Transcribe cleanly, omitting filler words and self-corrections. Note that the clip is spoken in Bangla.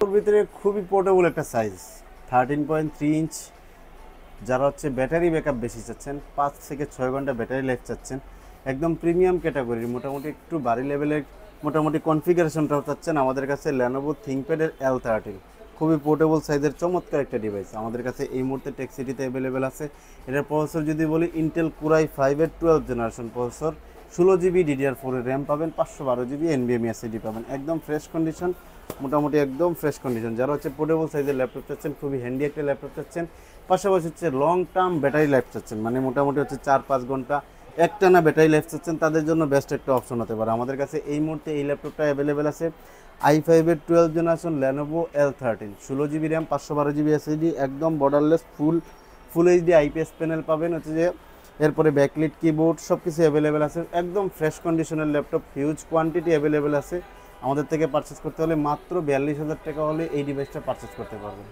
ওর ভিতরে খুবই পোর্টেবল একটা সাইজ, 13.3 ইঞ্চ। যারা হচ্ছে ব্যাটারি ব্যাকআপ বেশি চাচ্ছেন, 5 থেকে 6 ঘন্টা ব্যাটারি লাইফ চাচ্ছেন, একদম প্রিমিয়াম ক্যাটাগরির মোটামুটি একটু ভারী লেভেলের মোটামুটি কনফিগারেশনটাও চাচ্ছেন, আমাদের কাছে লেনোভো থিংকপ্যাডের L13 খুবই পোর্টেবল সাইজের চমৎকার একটা ডিভাইস আমাদের কাছে এই মুহূর্তে টেক সিটিতে অ্যাভেলেবেল আছে। এটার প্রসেসর যদি বলি ইন্টেল কোরাই 5-এর 12 জেনারেশন প্রসেসর, 16 GB DDR4 এর র্যাম পাবেন, 512 GB NVMe SSD পাবেন, একদম ফ্রেশ কন্ডিশন, মোটামুটি একদম ফ্রেশ কন্ডিশন। যারা হচ্ছে পোর্টেবল সাইজের ল্যাপটপ চাচ্ছেন, খুবই হ্যান্ডি একটা ল্যাপটপ চাচ্ছেন, পাশাপাশি হচ্ছে লং টার্ম ব্যাটারি লাইফ চাচ্ছেন, মানে মোটামুটি হচ্ছে 4-5 ঘন্টা একটানা ব্যাটারি লাইফ চাচ্ছেন, তাদের জন্য বেস্ট একটা অপশন হতে পারে। আমাদের কাছে এই মুহূর্তে এই ল্যাপটপটা অ্যাভেলেবেল আছে i5-এর 12 generation Lenovo L13, 16 GB RAM, 512 GB SSD, একদম borderless full HD IPS panel পাবেন হচ্ছে যে, এরপরে ব্যাকলিট কিবোর্ড সব কিছু অ্যাভেলেবেল আছে, একদম ফ্রেশ কন্ডিশনের ল্যাপটপ, হিউজ কোয়ান্টিটি অ্যাভেলেবেল আছে। আমাদের থেকে পারচেস করতে হলে মাত্র 42,000 টাকা হলে এই ডিভাইসটা পারচেস করতে পারবেন।